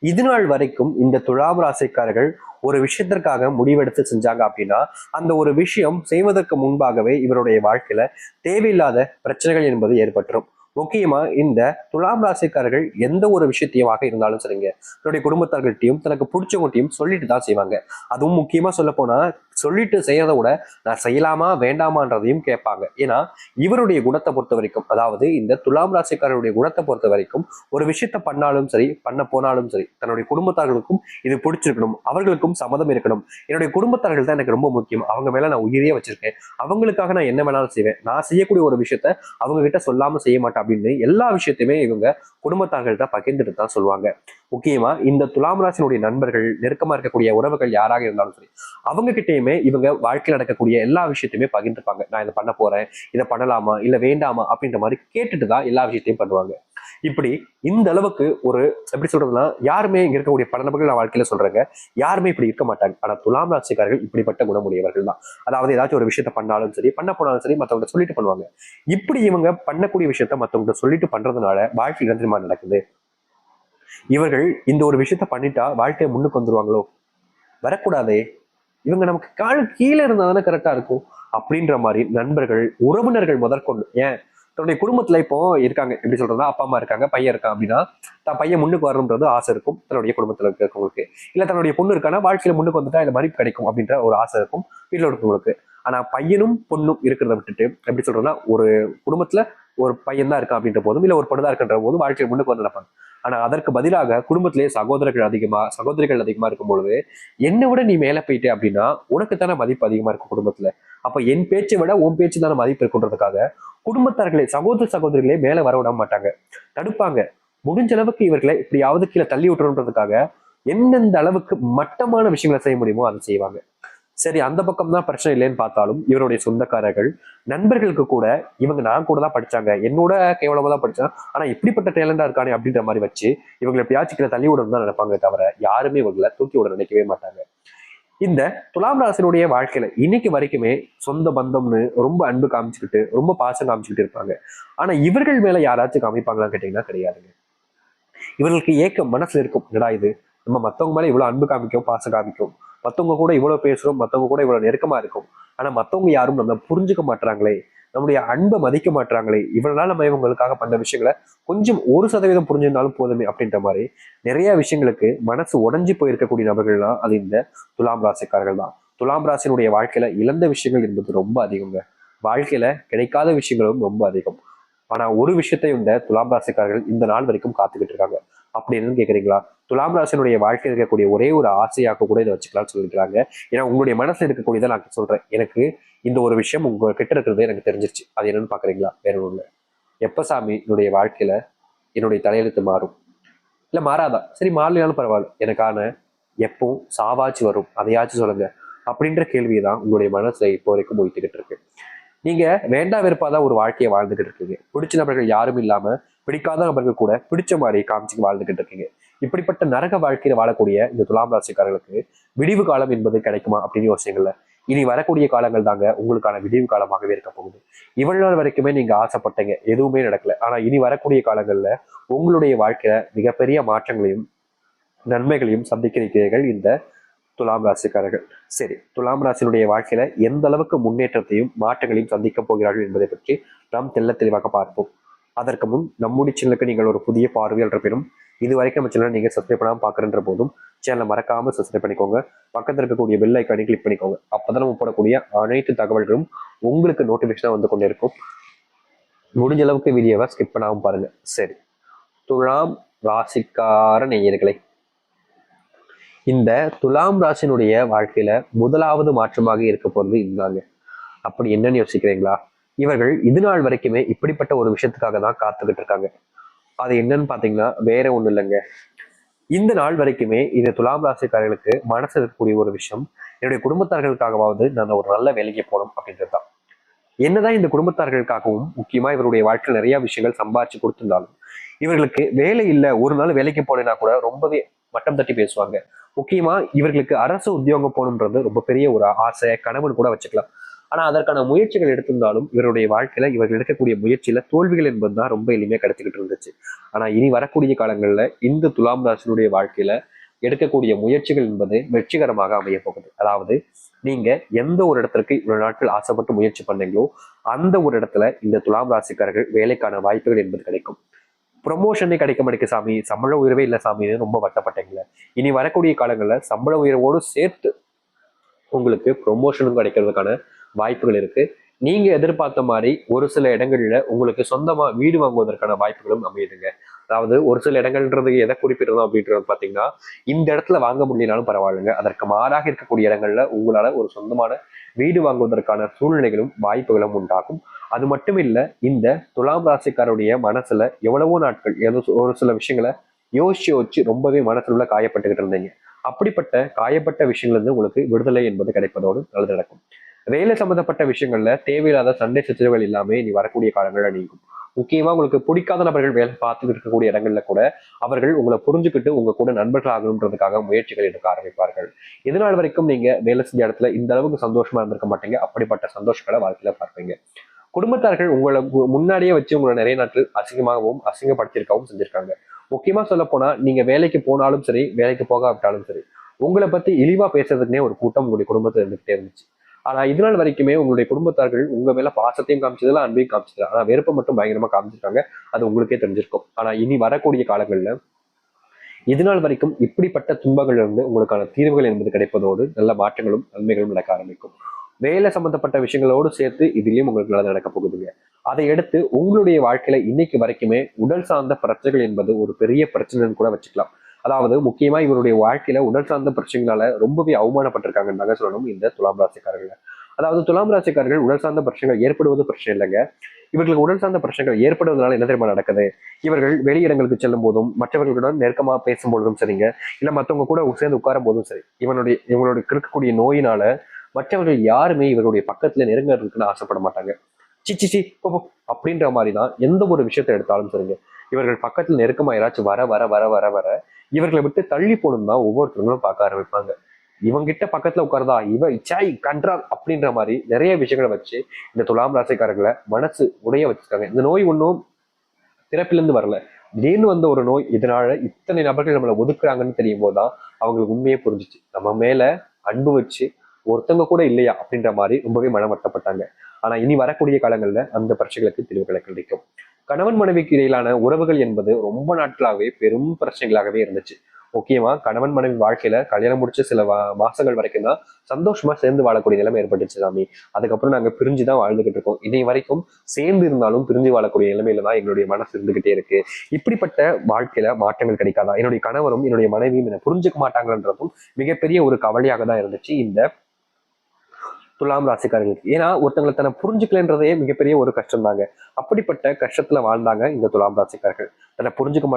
இது நாள் வரைக்கும் இந்த துலாம் ராசிக்காரர்கள் ஒரு விஷயத்திற்காக முடிவெடுத்து செஞ்சாங்க அப்படின்னா அந்த ஒரு விஷயம் செய்வதற்கு முன்பாகவே இவருடைய வாழ்க்கையில தேவையில்லாத பிரச்சனைகள் என்பது ஏற்பட்டுரும். முக்கியமா இந்த துலாம் ராசிக்காரர்கள் எந்த ஒரு விஷயத்தையுமாக இருந்தாலும் சரிங்க, தன்னுடைய குடும்பத்தார்கள்ட்டையும் தனக்கு பிடிச்சவங்கட்டையும் சொல்லிட்டு தான் செய்வாங்க. அதுவும் முக்கியமா சொல்ல போனா சொல்லிட்டு செய்யறத விட நான் செய்யலாமா வேண்டாமான்றதையும் கேட்பாங்க. ஏன்னா இவருடைய குணத்தை பொறுத்த வரைக்கும், அதாவது இந்த துலாம் ராசிக்காரருடைய குணத்தை பொறுத்த வரைக்கும் ஒரு விஷயத்த பண்ணாலும் சரி பண்ண போனாலும் சரி தன்னுடைய குடும்பத்தார்களுக்கும் இது பிடிச்சிருக்கணும், அவர்களுக்கும் சம்மதம் இருக்கணும். என்னுடைய குடும்பத்தார்கள் தான் எனக்கு ரொம்ப முக்கியம், அவங்க மேல நான் உயிரியே வச்சிருக்கேன், அவங்களுக்காக நான் என்ன வேணாலும் செய்வேன், நான் செய்யக்கூடிய ஒரு விஷயத்த அவங்க கிட்ட சொல்லாம செய்ய மாட்டேன் அப்படின்னு எல்லா விஷயத்தையுமே இவங்க குடும்பத்தார்கள்ட்ட பகிர்ந்துட்டு தான் சொல்லுவாங்க. முக்கியமா இந்த துலாம் ராசினுடைய நண்பர்கள், நெருக்கமா இருக்கக்கூடிய உறவுகள் யாராக இருந்தாலும் சரி அவங்க கிட்டயுமே இவங்க வாழ்க்கையில் நடக்கக்கூடிய எல்லா விஷயத்தையுமே பகிர்ந்துப்பாங்க. நான் இதை பண்ண போறேன், இதை பண்ணலாமா இல்ல வேண்டாமா அப்படின்ற மாதிரி கேட்டுட்டு தான் எல்லா விஷயத்தையும் பண்ணுவாங்க. இப்படி இந்த அளவுக்கு ஒரு எப்படி சொல்றதுன்னா, யாருமே இங்க இருக்கக்கூடிய பல நபர்கள் நான் வாழ்க்கையில சொல்றேங்க, யாருமே இப்படி இருக்க மாட்டாங்க. ஆனா துலாம் ராசிக்காரர்கள் இப்படிப்பட்ட குணமுடையவர்கள் தான். அதாவது ஏதாச்சும் ஒரு விஷயத்த பண்ணாலும் சரி பண்ண போனாலும் சரி மற்றவங்க சொல்லிட்டு பண்ணுவாங்க. இப்படி இவங்க பண்ணக்கூடிய விஷயத்த மற்றவங்க சொல்லிட்டு பண்றதுனால வாழ்க்கை தெரியுமா நடக்குது, இவர்கள் இந்த ஒரு விஷயத்த பண்ணிட்டா வாழ்க்கையை முன்னுக்கு வந்துருவாங்களோ, வரக்கூடாதே, இவங்க நமக்கு காலு கீழே இருந்தா தானே கரெக்டா இருக்கும் அப்படின்ற மாதிரி நண்பர்கள் உறவினர்கள் முதற்கொண்டு, ஏன் தன்னுடைய குடும்பத்துல இப்போ இருக்காங்க, எப்படி சொல்றதுன்னா அப்பா அம்மா இருக்காங்க, பையன் இருக்கான் அப்படின்னா தான் பையன் முன்னுக்கு வரணுன்றது ஆசை இருக்கும் தன்னுடைய குடும்பத்துல இருக்கவங்களுக்கு. இல்ல தன்னுடைய பொண்ணு இருக்கானா வாழ்க்கையில முன்னுக்கு வந்துட்டா இந்த மதிப்பு கிடைக்கும் அப்படின்ற ஒரு ஆசை இருக்கும் வீட்டில் இருக்கவங்களுக்கு. ஆனா பையனும் பொண்ணும் இருக்கிறத விட்டுட்டு எப்படி சொல்றதுன்னா, ஒரு குடும்பத்துல ஒரு பையன் தான் இருக்கான் அப்படின்ற போதும் இல்ல ஒரு பொண்ணு தான் இருக்கின்ற போதும் வாழ்க்கையில் முன்னுக்கு வந்து நடப்பாங்க. ஆனா அதற்கு பதிலாக குடும்பத்திலேயே சகோதரிகள் அதிகமா இருக்கும் பொழுது, என்னை விட நீ மேல போயிட்டே அப்படின்னா உனக்கு தானே மதிப்பு அதிகமா இருக்கும் குடும்பத்துல, அப்ப என் பேச்சை விட உன் பேச்சு தானே மதிப்பு இருக்குன்றதுக்காக குடும்பத்தார்களே சகோதரிகளே மேல வர விட மாட்டாங்க, தடுப்பாங்க. முடிஞ்ச அளவுக்கு இவர்களை இப்படியாவது கீழே தள்ளி விட்டுறதுக்காக எந்தெந்த அளவுக்கு மட்டமான விஷயங்களை செய்ய முடியுமோ அதை செய்வாங்க. சரி, அந்த பக்கம் தான் பிரச்சனை இல்லைன்னு பார்த்தாலும் இவருடைய சொந்தக்காரர்கள் நண்பர்களுக்கு கூட இவங்க நான் கூட தான் படிச்சாங்க, என்னோட கேவலமா தான் படிச்சான், ஆனா இப்படிப்பட்ட டேலண்டா இருக்கானே அப்படின்ற மாதிரி வச்சு இவங்களை எப்படியாச்சும் கீழே தள்ளி விடணும் தான் நினைப்பாங்க தவிர யாருமே இவங்களை தூக்கி விட நினைக்கவே மாட்டாங்க. இந்த துலாம் ராசினுடைய வாழ்க்கையில இன்னைக்கு வரைக்குமே சொந்த பந்தம்னு ரொம்ப அன்பு காமிச்சுக்கிட்டு ரொம்ப பாசம் காமிச்சுக்கிட்டு இருப்பாங்க. ஆனா இவர்கள் மேல யாராச்சும் காமிப்பாங்களான்னு கேட்டீங்கன்னா கிடையாதுங்க. இவர்களுக்கு ஏக்கம் மனசுல இருக்கும், என்னடா இது, நம்ம மத்தவங்க மேல இவ்வளவு அன்பு காமிக்கும் பாசம் காமிக்கும், மத்தவங்க கூட இவ்வளவு பேசுறோம், மத்தவங்க கூட இவ்வளவு நெருக்கமா இருக்கும், ஆனா மத்தவங்க யாரும் நம்ம புரிஞ்சுக்க மாட்டாங்களே, நம்முடைய அன்பை மதிக்க மாட்டாங்களே, இவ்வளவு நாள் நம்ம இவங்களுக்காக பண்ண விஷயங்களை கொஞ்சம் 1% புரிஞ்சிருந்தாலும் போதுமே அப்படின்ற மாதிரி நிறைய விஷயங்களுக்கு மனசு உடைஞ்சு போயிருக்கக்கூடிய நபர்கள்லாம் அது இந்த துலாம் ராசிக்காரர்கள் தான். துலாம் ராசினுடைய வாழ்க்கையில இழந்த விஷயங்கள் என்பது ரொம்ப அதிகங்க, வாழ்க்கையில கிடைக்காத விஷயங்களும் ரொம்ப அதிகம். ஆனா ஒரு விஷயத்தை இந்த துலாம் ராசிக்காரர்கள் இந்த நாள் வரைக்கும் காத்துக்கிட்டு இருக்காங்க. அப்படி என்னன்னு கேக்குறீங்களா, துலாம் ராசினுடைய வாழ்க்கையில் இருக்கக்கூடிய ஒரே ஒரு ஆசையாக கூட இதை வச்சுக்கலாம்னு சொல்லியிருக்காங்க. ஏன்னா உங்களுடைய மனசுல இருக்கக்கூடியதை நான் சொல்றேன், எனக்கு இந்த ஒரு விஷயம் உங்க கிட்ட இருக்கிறது எனக்கு தெரிஞ்சிருச்சு, அது என்னன்னு பாக்குறீங்களா, வேற ஒண்ணு இல்லை. எப்ப சாமி என்னுடைய வாழ்க்கையில என்னுடைய தலையெழுத்து மாறும், இல்ல மாறாதான் சரி மாறலைனாலும் பரவாயில்ல, எனக்கான எப்போ சாவாச்சு வரும் அதையாச்சும் சொல்லுங்க அப்படின்ற கேள்வியை உங்களுடைய மனசுல இப்போ வரைக்கும் போய்த்துக்கிட்டு இருக்கு. நீங்க வேண்டா வெறுப்பாதான் ஒரு வாழ்க்கையை வாழ்ந்துகிட்டு இருக்கீங்க, பிடிச்ச நபர்கள் யாரும் இல்லாம பிடிக்காத நபர்கள் கூட பிடிச்ச மாதிரி காமிச்சு வாழ்ந்துகிட்டு இருக்கீங்க. இப்படிப்பட்ட நரக வாழ்க்கையில வாழக்கூடிய இந்த துலாம் ராசிக்காரர்களுக்கு விடிவு காலம் என்பது கிடைக்குமா அப்படின்னு யோசிங்கள்ல. இனி வரக்கூடிய காலங்கள் தாங்க உங்களுக்கான விடிவு காலமாகவே இருக்க போகுது. இவ்வளவு நாள் வரைக்குமே நீங்க ஆசைப்பட்டீங்க, எதுவுமே நடக்கல, ஆனா இனி வரக்கூடிய காலங்கள்ல உங்களுடைய வாழ்க்கையில மிகப்பெரிய மாற்றங்களையும் நன்மைகளையும் சந்திக்க இருக்கிறீர்கள் இந்த துலாம் ராசிக்காரர்கள். சரி, துலாம் ராசியினுடைய வாழ்க்கையில எந்த அளவுக்கு முன்னேற்றத்தையும் மாற்றங்களையும் சந்திக்க போகிறார்கள் என்பதை பற்றி நாம் தெல்ல தெளிவாக பார்ப்போம். அதற்கு முன் நம்முடைய சேனலுக்கு நீங்கள் ஒரு புதிய பார்வையாளர் இருப்பினும் இது வரைக்கும் நம்ம சேனல் நீங்க சப்ஸ்கிரைப் பண்ணாமல் பார்க்குறன்ற போதும் சேனலை மறக்காம சப்ஸ்கிரைப் பண்ணிக்கோங்க. பக்கத்தில் இருக்கக்கூடிய பெல் ஐக்கானை கிளிக் பண்ணிக்கோங்க. அப்பதான் நம்ம போடக்கூடிய அனைத்து தகவல்களும் உங்களுக்கு நோட்டிபிகேஷனா வந்து கொண்டே இருக்கும். முடிஞ்ச அளவுக்கு வீடியோவை ஸ்கிப் பண்ணாமல் பாருங்க. சரி, துலாம் ராசிக்கார நேயர்களை, இந்த துலாம் ராசினுடைய வாழ்க்கையில முதலாவது மாற்றமாக இருக்க போறது இதுதாங்க. அப்படி என்னன்னு யோசிக்கிறீங்களா, இவர்கள் இது நாள் வரைக்குமே இப்படிப்பட்ட ஒரு விஷயத்துக்காக தான் காத்துக்கிட்டு இருக்காங்க. அது என்னன்னு பாத்தீங்கன்னா வேற ஒண்ணும் இல்லைங்க. இந்த நாள் வரைக்குமே இந்த துலாம் ராசிக்காரர்களுக்கு மனசு இருக்கக்கூடிய ஒரு விஷயம், என்னுடைய குடும்பத்தார்களுக்காகவாவது நான் ஒரு நல்ல வேலைக்கு போகணும் அப்படின்றது தான். என்னதான் இந்த குடும்பத்தார்களுக்காகவும் முக்கியமா இவருடைய வாழ்க்கையில் நிறைய விஷயங்கள் சம்பாதிச்சு கொடுத்திருந்தாலும் இவர்களுக்கு வேலை இல்லை, ஒரு நாள் வேலைக்கு போனேன்னா கூட ரொம்பவே மட்டம் தட்டி பேசுவாங்க. முக்கியமா இவர்களுக்கு அரசு உத்தியோகம் போகணுன்றது ரொம்ப பெரிய ஒரு ஆசை கனவுன்னு கூட வச்சுக்கலாம். ஆனா அதற்கான முயற்சிகள் எடுத்திருந்தாலும் இவருடைய வாழ்க்கையில இவர்கள் எடுக்கக்கூடிய முயற்சியில தோல்விகள் என்பதுதான் ரொம்ப எளிமையா கிடைச்சிக்கிட்டு இருந்துச்சு. ஆனா இனி வரக்கூடிய காலங்கள்ல இந்த துலாம் ராசினுடைய வாழ்க்கையில எடுக்கக்கூடிய முயற்சிகள் என்பது வெற்றிகரமாக அமைய போகுது. அதாவது நீங்க எந்த ஒரு இடத்திற்கு இவ்வளவு நாட்கள் ஆசைப்பட்டு முயற்சி பண்ணீங்களோ அந்த ஒரு இடத்துல இந்த துலாம் ராசிக்காரர்கள் வேலைக்கான வாய்ப்புகள் என்பது கிடைக்கும். ப்ரொமோஷனே கிடைக்க மாட்டேங்குது சாமி, சம்பள உயர்வே இல்லை சாமின்னு ரொம்ப வருத்தப்பட்டீங்களே, இனி வரக்கூடிய காலங்களில் சம்பள உயர்வோடு சேர்த்து உங்களுக்கு ப்ரொமோஷனும் கிடைக்கிறதுக்கான வாய்ப்புகள் இருக்கு. நீங்க எதிர்பார்த்த மாதிரி ஒரு சில இடங்கள்ல உங்களுக்கு சொந்தமா வீடு வாங்குவதற்கான வாய்ப்புகளும் அமையுதுங்க. அதாவது ஒரு சில இடங்கள்ன்றது எதை குறிப்பிடுறோம் அப்படின்றது பாத்தீங்கன்னா, இந்த இடத்துல வாங்க முடியலனாலும் பரவாயில்லைங்க, அதற்கு மாறாக இருக்கக்கூடிய இடங்கள்ல உங்களால ஒரு சொந்தமான வீடு வாங்குவதற்கான சூழ்நிலைகளும் வாய்ப்புகளும் உண்டாகும். அது மட்டும் இல்ல, இந்த துலாம் ராசிக்காருடைய மனசுல எவ்வளவோ நாட்கள் ஏதோ ஒரு சில விஷயங்களை யோசிச்சு யோசிச்சு ரொம்பவே மனசுல காயப்பட்டுக்கிட்டு இருந்தீங்க. அப்படிப்பட்ட காயப்பட்ட விஷயங்கள் இருந்து உங்களுக்கு விடுதலை என்பது கிடைப்பதோடு நல்லது நடக்கும். வேலை சம்பந்தப்பட்ட விஷயங்கள்ல தேவையில்லாத சண்டை சச்சரவுகள் எல்லாமே நீ வரக்கூடிய காலங்கள்ல நீங்கும். முக்கியமா உங்களுக்கு பிடிக்காத நபர்கள் வேலை பார்த்துட்டு இருக்கக்கூடிய இடங்கள்ல கூட அவர்கள் உங்களை புரிஞ்சுக்கிட்டு உங்க கூட நண்பர்கள் ஆகணுன்றதுக்காக முயற்சிகள் எடுக்க ஆரம்பிப்பார்கள். இதனால் வரைக்கும் நீங்க வேலை செஞ்ச இடத்துல இந்த அளவுக்கு சந்தோஷமா இருந்திருக்க மாட்டீங்க. அப்படிப்பட்ட சந்தோஷங்களை வாழ்க்கையில பார்ப்பீங்க. குடும்பத்தார்கள் உங்களை முன்னாடியே வச்சு உங்களை நிறைய நாட்கள் அசிங்கமாகவும் அசிங்கப்படுத்தியிருக்கவும் செஞ்சிருக்காங்க. முக்கியமா சொல்ல போனா நீங்க வேலைக்கு போனாலும் சரி, வேலைக்கு போகாவிட்டாலும் சரி, உங்களை பத்தி இழிவா பேசுறதுக்குனே ஒரு கூட்டம் உங்களுடைய குடும்பத்துல இருந்துகிட்டே இருந்துச்சு. ஆனா இதனால் வரைக்குமே உங்களுடைய குடும்பத்தார்கள் உங்க மேல பாசத்தையும் காமிச்சதுல அன்பையும் காமிச்சதுல, ஆனா வெறுப்பை மட்டும் பயங்கரமா காமிச்சிருக்காங்க. அது உங்களுக்கே தெரிஞ்சிருக்கும். ஆனா இனி வரக்கூடிய காலங்கள்ல இதனால் வரைக்கும் இப்படிப்பட்ட துன்பங்கள் இருந்து உங்களுக்கான தீர்வுகள் என்பது கிடைப்பதோடு நல்ல மாற்றங்களும் நன்மைகளும் நடக்க ஆரம்பிக்கும். வேலை சம்பந்தப்பட்ட விஷயங்களோடு சேர்த்து இதுலயும் உங்களுக்கு நல்லது நடக்க போகுதுங்க. அதை எடுத்து உங்களுடைய வாழ்க்கையில இன்னைக்கு வரைக்குமே உடல் சார்ந்த பிரச்சனைகள் என்பது ஒரு பெரிய பிரச்சனைன்னு கூட வச்சுக்கலாம். அதாவது முக்கியமா இவருடைய வாழ்க்கையில உடல் சார்ந்த பிரச்சனைகளால ரொம்பவே அவமானப்பட்டிருக்காங்கன்னு சொல்லணும் இந்த துலாம் ராசிக்காரர்கள். அதாவது துலாம் ராசிக்காரர்கள் உடல் சார்ந்த பிரச்சனைகள் ஏற்படுவது பிரச்சனை இல்லைங்க. இவர்களுக்கு உடல் சார்ந்த பிரச்சனைகள் ஏற்படுவதனால என்ன தெரியுமா நடக்குது? இவர்கள் வெளியிடங்களுக்கு செல்லும் போதும் மற்றவர்களுடன் நெருக்கமா பேசும்பொழுதும் சரிங்க, இல்ல மற்றவங்க கூட சேர்ந்து உட்காரும் போதும் சரி, இவங்களுடைய இருக்கக்கூடிய நோயினால மற்றவர்கள் யாருமே இவருடைய பக்கத்துல நெருங்கிறதுக்குன்னு ஆசைப்பட மாட்டாங்க. சிச்சி சி போ அப்படின்ற மாதிரி தான் எந்த ஒரு விஷயத்தை எடுத்தாலும் சரிங்க. இவர்கள் பக்கத்துல நெருக்கமா யாராச்சும் வர வர வர வர வர இவர்களை விட்டு தள்ளி போடும் தான் ஒவ்வொருத்தவங்களும் பார்க்க ஆரம்பிப்பாங்க. இவங்கிட்ட பக்கத்துல உட்கார்றதா இவ இச்சாய் கன்றால் அப்படின்ற மாதிரி நிறைய விஷயங்களை வச்சு இந்த துலாம் ராசிக்காரர்களை மனசு உடைய வச்சிருக்காங்க. இந்த நோய் ஒன்றும் பிறப்பிலிருந்து வரல, திடீர்னு வந்த ஒரு நோய். இதனால இத்தனை நபர்கள் நம்மளை ஒதுக்குறாங்கன்னு தெரியும் போதுதான் அவங்களுக்கு உண்மையே புரிஞ்சிச்சு. நம்ம மேல அன்பு வச்சு ஒருத்தவங்க கூட இல்லையா அப்படின்ற மாதிரி ரொம்பவே மனம் வருத்தப்பட்டாங்க. ஆனா இனி வரக்கூடிய காலங்கள்ல அந்த பிரச்சனைகளுக்கு தீர்வுகளை கிடைக்கும். கணவன் மனைவிக்கு இடையிலான உறவுகள் என்பது ரொம்ப நாட்களாகவே பெரும் பிரச்சனைகளாகவே இருந்துச்சு. முக்கியமா கணவன் மனைவி வாழ்க்கையில கல்யாணம் முடிச்சு சில மாசங்கள் வரைக்கும் தான் சந்தோஷமா சேர்ந்து வாழக்கூடிய நிலைமை ஏற்பட்டுச்சு சாமி. அதுக்கப்புறம் நாங்க பிரிஞ்சுதான் வாழ்ந்துகிட்டு இருக்கோம். இதை வரைக்கும் சேர்ந்து இருந்தாலும் பிரிஞ்சு வாழக்கூடிய நிலைமையில தான் எங்களுடைய மனசு இருந்துகிட்டே இருக்கு. இப்படிப்பட்ட வாழ்க்கையில மாற்றங்கள் கிடைக்காதா? என்னுடைய கணவரும் என்னுடைய மனைவியும் என்னை புரிஞ்சுக்க மாட்டாங்கன்றதும் மிகப்பெரிய ஒரு கவலையாக தான் இருந்துச்சு இந்த துலாம் ராசிக்காரர்களுக்கு. ஏன்னா ஒருத்தங்களை தன்னை புரிஞ்சுக்கலன்றதே மிகப்பெரிய ஒரு கஷ்டம் தாங்க. அப்படிப்பட்ட கஷ்டத்துல வாழ்ந்தாங்க இந்த துலாம் ராசிக்காரர்கள். தன்னை புரிஞ்சுக்க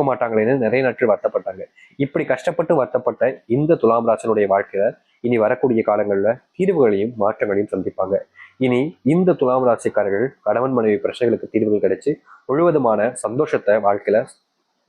மாட்டாங்களேன்னு நிறைய நாட்கள் வருத்தப்பட்டாங்க. இப்படி கஷ்டப்பட்டு வருத்தப்பட்ட இந்த துலாம் ராசினுடைய வாழ்க்கையில இனி வரக்கூடிய காலங்கள்ல தீர்வுகளையும் மாற்றங்களையும் சந்திப்பாங்க. இனி இந்த துலாம் ராசிக்காரர்கள் கணவன் மனைவி பிரச்சனைகளுக்கு தீர்வுகள் கிடைச்சு முழுவதுமான சந்தோஷத்தை வாழ்க்கையில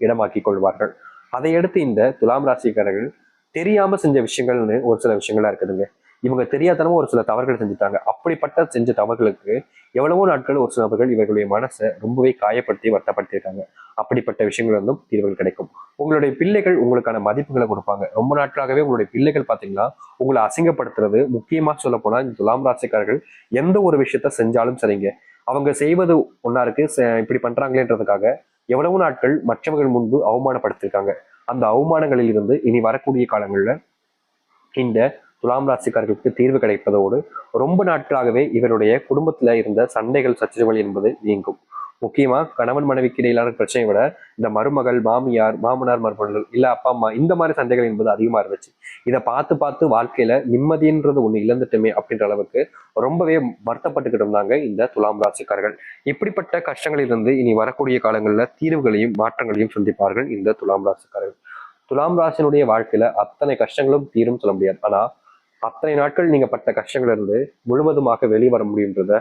இடமாக்கி கொள்வார்கள். அதையடுத்து இந்த துலாம் ராசிக்காரர்கள் தெரியாம செஞ்ச விஷயங்கள்னு ஒரு சில விஷயங்களா இருக்குதுங்க. இவங்க தெரியாதனமா ஒரு சில தவறுகள் செஞ்சுட்டாங்க. அப்படிப்பட்ட செஞ்ச தவறுகளுக்கு எவ்வளவோ நாட்கள் ஒரு சில நபர்கள் இவர்களுடைய மனசை ரொம்பவே காயப்படுத்தி வருத்தப்படுத்தியிருக்காங்க. அப்படிப்பட்ட விஷயங்கள் இருந்தும் தீர்வுகள் கிடைக்கும். உங்களுடைய பிள்ளைகள் உங்களுக்கான மதிப்புகளை கொடுப்பாங்க. ரொம்ப நாட்களாகவே உங்களுடைய பிள்ளைகள் பார்த்தீங்கன்னா உங்களை அசிங்கப்படுத்துறது, முக்கியமா சொல்ல போனா இந்த துலாம் ராசிக்காரர்கள் எந்த ஒரு விஷயத்த செஞ்சாலும் சரிங்க, அவங்க செய்வது ஒன்னா இருக்கு, இப்படி பண்றாங்களேன்றதுக்காக எவ்வளவு நாட்கள் மற்றவர்கள் முன்பு அவமானப்படுத்திருக்காங்க. அந்த அவமானங்களில் இருந்து இனி வரக்கூடிய காலங்கள்ல இந்த துலாம் ராசிக்காரர்களுக்கு தீர்வு கிடைப்பதோடு ரொம்ப நாட்களாகவே இவருடைய குடும்பத்துல இருந்த சண்டைகள் சச்சரவுகள் என்பது நீங்கும். முக்கியமா கணவன் மனைவிக்கு இடையிலான பிரச்சனையை விட இந்த மருமகள், மாமியார், மாமனார், மருமகள், இல்ல அப்பா அம்மா, இந்த மாதிரி சண்டைகள் என்பது அதிகமா இருந்துச்சு. இதை பார்த்து பார்த்து வாழ்க்கையில நிம்மதின்றது ஒண்ணு இழந்துட்டுமே அப்படின்ற அளவுக்கு ரொம்பவே வருத்தப்பட்டுக்கிட்டு இருந்தாங்க இந்த துலாம் ராசிக்காரர்கள். இப்படிப்பட்ட கஷ்டங்களிலிருந்து இனி வரக்கூடிய காலங்கள்ல தீர்வுகளையும் மாற்றங்களையும் சந்திப்பார்கள் இந்த துலாம் ராசிக்காரர்கள். துலாம் ராசினுடைய வாழ்க்கையில அத்தனை கஷ்டங்களும் தீரும் சொல்ல முடியாது. ஆனா அத்தனை நாட்கள் நீங்க பட்ட கஷ்டங்கள்ல இருந்து முழுவதுமாக வெளியே வர முடியுன்றத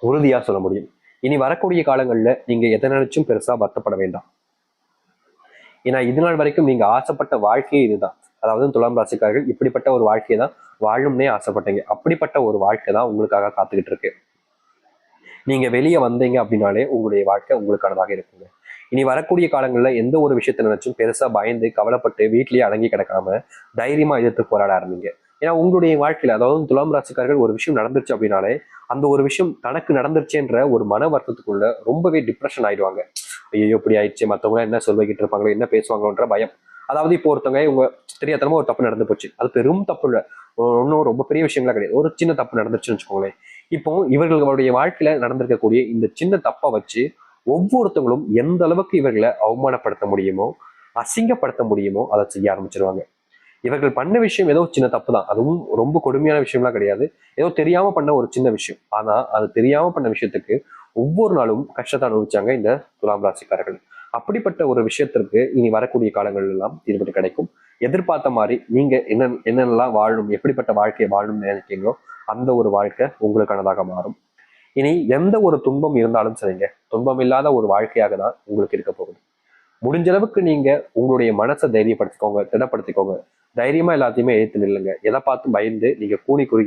உறுதியா சொல்ல முடியும். இனி வரக்கூடிய காலங்கள்ல நீங்க எதை நினைச்சும் பெருசா வருத்தப்பட வேண்டாம். ஏன்னா இது நாள் வரைக்கும் நீங்க ஆசைப்பட்ட வாழ்க்கையே இதுதான். அதாவது துலாம் ராசிக்காரர்கள் இப்படிப்பட்ட ஒரு வாழ்க்கையை தான் வாழணும்னே ஆசைப்பட்டீங்க. அப்படிப்பட்ட ஒரு வாழ்க்கை தான் உங்களுக்காக காத்துக்கிட்டு இருக்கு. நீங்க வெளியே வந்தீங்க அப்படின்னாலே உங்களுடைய வாழ்க்கை உங்களுக்கானதாக இருக்குங்க. இனி வரக்கூடிய காலங்களில் எந்த ஒரு விஷயத்த நினைச்சும் பெருசா பயந்து கவலைப்பட்டு வீட்லயே அடங்கி கிடக்காம தைரியமா எதிர்த்து போராட ஆரம்பிங்க. ஏன்னா உங்களுடைய வாழ்க்கையில, அதாவது துலாம் ராசிக்காரர்கள், ஒரு விஷயம் நடந்துருச்சு அப்படின்னாலே அந்த ஒரு விஷயம் தனக்கு நடந்துருச்சுன்ற ஒரு மன வருத்தத்துக்குள்ள ரொம்பவே டிப்ரெஷன் ஆயிடுவாங்க. ஐயோ இப்படி ஆயிடுச்சு, மற்றவங்க என்ன சொல்லிக்கிட்டு இருப்பாங்களோ, என்ன பேசுவாங்களோன்ற பயம். அதாவது இப்போ ஒருத்தவங்க உங்க தெரியாதனமா ஒரு தப்பு நடந்து போச்சு, அது பெரும் தப்பு இல்லை, ஒன்றும் ரொம்ப பெரிய விஷயங்களா கிடையாது, ஒரு சின்ன தப்பு நடந்துருச்சுன்னு வச்சுக்கோங்களேன். இப்போ இவர்களுடைய வாழ்க்கையில நடந்திருக்கக்கூடிய இந்த சின்ன தப்பை வச்சு ஒவ்வொருத்தவங்களும் எந்த அளவுக்கு இவர்களை அவமானப்படுத்த முடியுமோ, அசிங்கப்படுத்த முடியுமோ அதை செய்ய ஆரம்பிச்சிருவாங்க. இவர்கள் பண்ண விஷயம் ஏதோ சின்ன தப்பு தான், அதுவும் ரொம்ப கொடுமையான விஷயம்லாம் கிடையாது, ஏதோ தெரியாம பண்ண ஒரு சின்ன விஷயம். ஆனா அது தெரியாம பண்ண விஷயத்துக்கு ஒவ்வொரு நாளும் கஷ்டத்தை அனுபவிச்சாங்க இந்த துலாம் ராசிக்காரர்கள். அப்படிப்பட்ட ஒரு விஷயத்திற்கு இனி வரக்கூடிய காலங்கள் எல்லாம் தீர்வு கிடைக்கும். எதிர்பார்த்த மாதிரி நீங்க என்னென்னலாம் வாழணும், எப்படிப்பட்ட வாழ்க்கையை வாழணும்னு நினைக்கிறீங்களோ அந்த ஒரு வாழ்க்கை உங்களுக்கானதாக மாறும். இனி எந்த ஒரு துன்பம் இருந்தாலும் சரிங்க, துன்பம் இல்லாத ஒரு வாழ்க்கையாக தான் உங்களுக்கு இருக்க போகுது. முடிஞ்ச அளவுக்கு நீங்க உங்களுடைய மனசை தைரியப்படுத்திக்கோங்க, திடப்படுத்திக்கோங்க. தைரியமா எல்லாத்தையுமே ஏத்து நில்லுங்க. எதை பார்த்து பயந்து நீங்க கூனி குறுகி